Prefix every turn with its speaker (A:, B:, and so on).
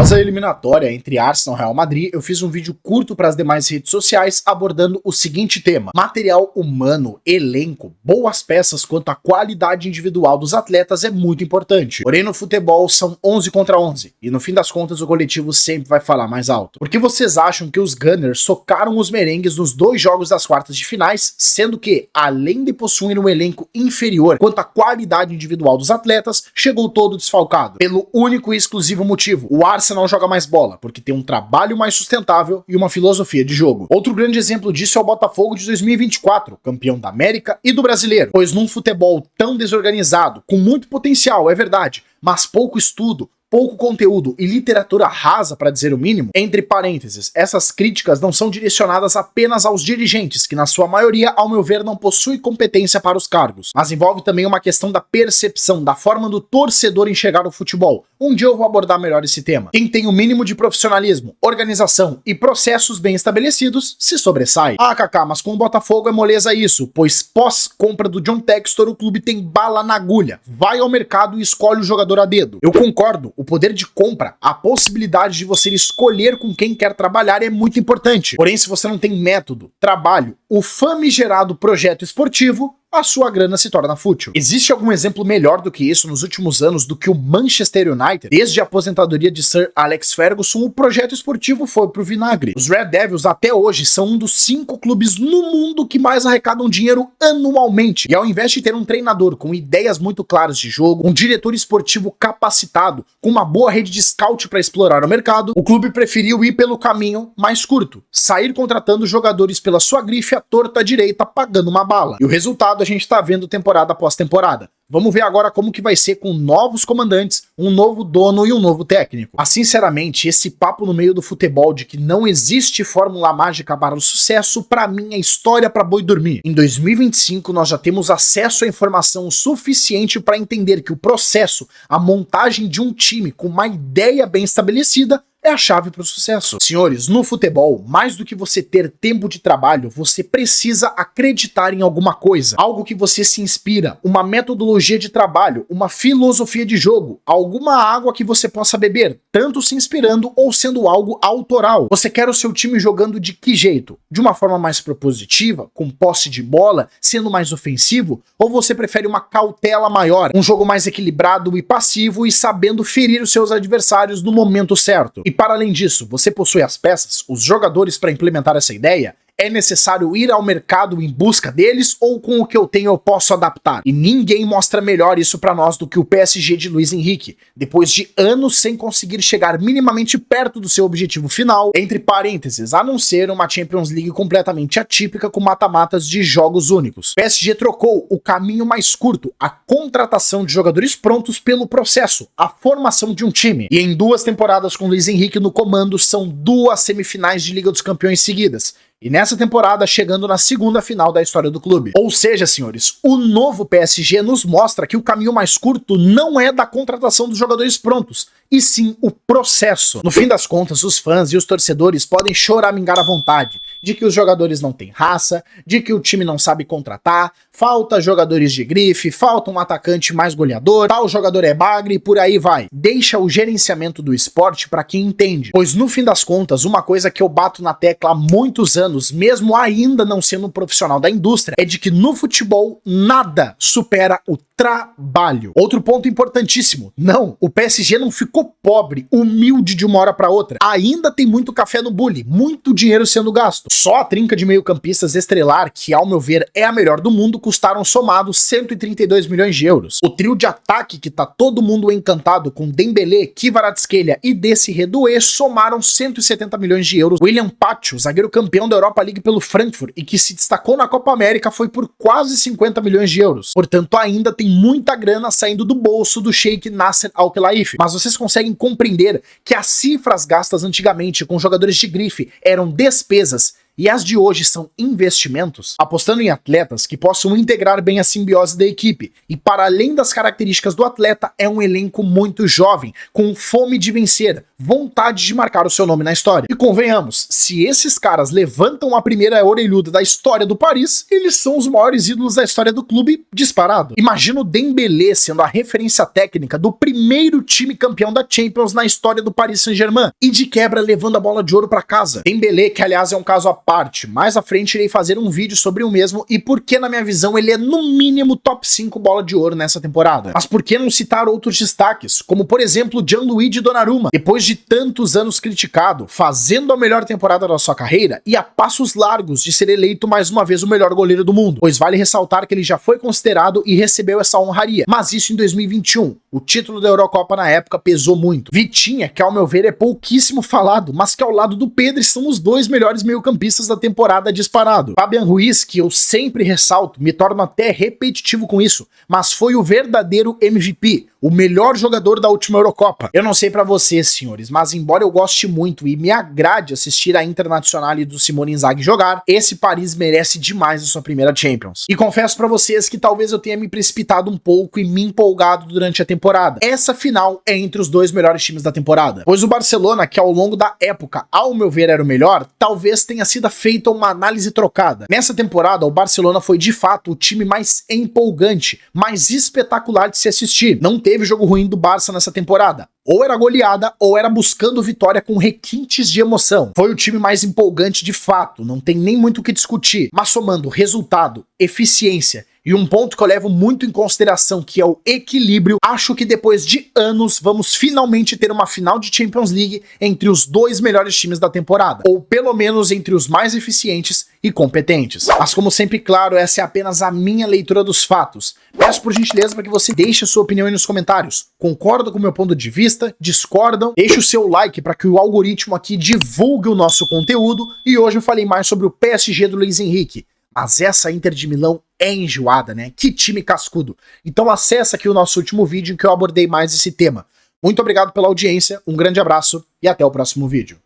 A: Após a eliminatória entre Arsenal e Real Madrid, eu fiz um vídeo curto para as demais redes sociais abordando o seguinte tema: material humano, elenco, boas peças quanto à qualidade individual dos atletas é muito importante. Porém, no futebol são 11 contra 11 e no fim das contas o coletivo sempre vai falar mais alto. Por que vocês acham que os Gunners socaram os merengues nos 2 jogos das quartas de finais, sendo que, além de possuir um elenco inferior quanto à qualidade individual dos atletas, chegou todo desfalcado? Pelo único e exclusivo motivo: o Arsenal joga mais bola, porque tem um trabalho mais sustentável e uma filosofia de jogo. Outro grande exemplo disso é o Botafogo de 2024, campeão da América e do Brasileiro, pois num futebol tão desorganizado, com muito potencial, é verdade, mas pouco estudo, pouco conteúdo e literatura rasa, para dizer o mínimo, entre parênteses, essas críticas não são direcionadas apenas aos dirigentes, que na sua maioria, ao meu ver, não possuem competência para os cargos, mas envolve também uma questão da percepção, da forma do torcedor enxergar o futebol. Um dia eu vou abordar melhor esse tema. Quem tem o mínimo de profissionalismo, organização e processos bem estabelecidos se sobressai. Ah, Kaká, mas com o Botafogo é moleza isso, pois pós-compra do John Textor o clube tem bala na agulha, vai ao mercado e escolhe o jogador a dedo. Eu concordo, o poder de compra, a possibilidade de você escolher com quem quer trabalhar é muito importante. Porém, se você não tem método, trabalho, o famigerado projeto esportivo, a sua grana se torna fútil. Existe algum exemplo melhor do que isso nos últimos anos do que o Manchester United? Desde a aposentadoria de Sir Alex Ferguson, o projeto esportivo foi pro vinagre. Os Red Devils até hoje são um dos 5 clubes no mundo que mais arrecadam dinheiro anualmente. E ao invés de ter um treinador com ideias muito claras de jogo, um diretor esportivo capacitado, com uma boa rede de scout para explorar o mercado, o clube preferiu ir pelo caminho mais curto, sair contratando jogadores pela sua grife à torta à direita, pagando uma bala. E o resultado a gente tá vendo temporada após temporada. Vamos ver agora como que vai ser com novos comandantes, um novo dono e um novo técnico. Mas sinceramente, esse papo no meio do futebol de que não existe fórmula mágica para o sucesso, pra mim é história pra boi dormir. Em 2025 nós já temos acesso à informação suficiente para entender que o processo, a montagem de um time com uma ideia bem estabelecida, é a chave para o sucesso. Senhores, no futebol, mais do que você ter tempo de trabalho, você precisa acreditar em alguma coisa, algo que você se inspira, uma metodologia de trabalho, uma filosofia de jogo, alguma água que você possa beber, tanto se inspirando ou sendo algo autoral. Você quer o seu time jogando de que jeito? De uma forma mais propositiva, com posse de bola, sendo mais ofensivo? Ou você prefere uma cautela maior, um jogo mais equilibrado e passivo e sabendo ferir os seus adversários no momento certo? E para além disso, você possui as peças, os jogadores para implementar essa ideia? É necessário ir ao mercado em busca deles ou com o que eu tenho eu posso adaptar? E ninguém mostra melhor isso pra nós do que o PSG de Luiz Henrique, depois de anos sem conseguir chegar minimamente perto do seu objetivo final, entre parênteses, a não ser uma Champions League completamente atípica com mata-matas de jogos únicos. O PSG trocou o caminho mais curto, a contratação de jogadores prontos, pelo processo, a formação de um time. E em 2 temporadas com Luiz Henrique no comando, são 2 semifinais de Liga dos Campeões seguidas. E nessa temporada, chegando na 2ª final da história do clube. Ou seja, senhores, o novo PSG nos mostra que o caminho mais curto não é da contratação dos jogadores prontos, e sim o processo. No fim das contas, os fãs e os torcedores podem choramingar à vontade de que os jogadores não têm raça, de que o time não sabe contratar, falta jogadores de grife, falta um atacante mais goleador, tal jogador é bagre e por aí vai. Deixa o gerenciamento do esporte para quem entende, pois no fim das contas, uma coisa que eu bato na tecla há muitos anos, mesmo ainda não sendo um profissional da indústria, é de que no futebol nada supera o trabalho. Outro ponto importantíssimo: não, o PSG não ficou pobre, humilde de uma hora para outra. Ainda tem muito café no bule, muito dinheiro sendo gasto. Só a trinca de meio-campistas estrelar, que ao meu ver é a melhor do mundo, custaram somados 132 milhões de euros. O trio de ataque, que tá todo mundo encantado com Dembélé, Kvaratskhelia e Desiré Doué, somaram 170 milhões de euros. William Pacho, zagueiro campeão da Europa League pelo Frankfurt e que se destacou na Copa América, foi por quase 50 milhões de euros. Portanto, ainda tem muita grana saindo do bolso do Sheikh Nasser Al-Khelaifi. Mas vocês conseguem compreender que as cifras gastas antigamente com jogadores de grife eram despesas e as de hoje são investimentos, apostando em atletas que possam integrar bem a simbiose da equipe, e para além das características do atleta, é um elenco muito jovem, com fome de vencer, vontade de marcar o seu nome na história. E convenhamos, se esses caras levantam a primeira orelhuda da história do Paris, eles são os maiores ídolos da história do clube, disparado. Imagina o Dembélé sendo a referência técnica do primeiro time campeão da Champions na história do Paris Saint-Germain, e de quebra levando a bola de ouro para casa. Dembélé, que aliás é um caso à parte, mais à frente irei fazer um vídeo sobre o mesmo e porque na minha visão ele é no mínimo top 5 bola de ouro nessa temporada. Mas por que não citar outros destaques, como por exemplo Gianluigi Donnarumma, depois de tantos anos criticado, fazendo a melhor temporada da sua carreira e a passos largos de ser eleito mais uma vez o melhor goleiro do mundo, pois vale ressaltar que ele já foi considerado e recebeu essa honraria, mas isso em 2021. O título da Eurocopa na época pesou muito. Vitinha, que ao meu ver é pouquíssimo falado, mas que ao lado do Pedri são os dois melhores meio-campistas da temporada disparado. Fabian Ruiz, que eu sempre ressalto, me torno até repetitivo com isso, mas foi o verdadeiro MVP, o melhor jogador da última Eurocopa. Eu não sei pra vocês, senhores, mas embora eu goste muito e me agrade assistir a Internazionale do Simone Inzaghi jogar, esse Paris merece demais a sua primeira Champions. E confesso pra vocês que talvez eu tenha me precipitado um pouco e me empolgado durante a temporada. Essa final é entre os dois melhores times da temporada, pois o Barcelona, que ao longo da época, ao meu ver, era o melhor, talvez tenha sido feita uma análise trocada. Nessa temporada, o Barcelona foi de fato o time mais empolgante, mais espetacular de se assistir. Não teve jogo ruim do Barça nessa temporada. Ou era goleada, ou era buscando vitória com requintes de emoção. Foi o time mais empolgante de fato, não tem nem muito o que discutir. Mas somando resultado, eficiência e um ponto que eu levo muito em consideração, que é o equilíbrio, acho que depois de anos vamos finalmente ter uma final de Champions League entre os dois melhores times da temporada, ou pelo menos entre os mais eficientes e competentes. Mas como sempre, claro, essa é apenas a minha leitura dos fatos. Peço por gentileza para que você deixe a sua opinião aí nos comentários. Concorda com o meu ponto de vista? Discordam? Deixe o seu like para que o algoritmo aqui divulgue o nosso conteúdo. E hoje eu falei mais sobre o PSG do Luiz Henrique. Mas essa Inter de Milão é enjoada, né? Que time cascudo. Então acessa aqui o nosso último vídeo em que eu abordei mais esse tema. Muito obrigado pela audiência, um grande abraço e até o próximo vídeo.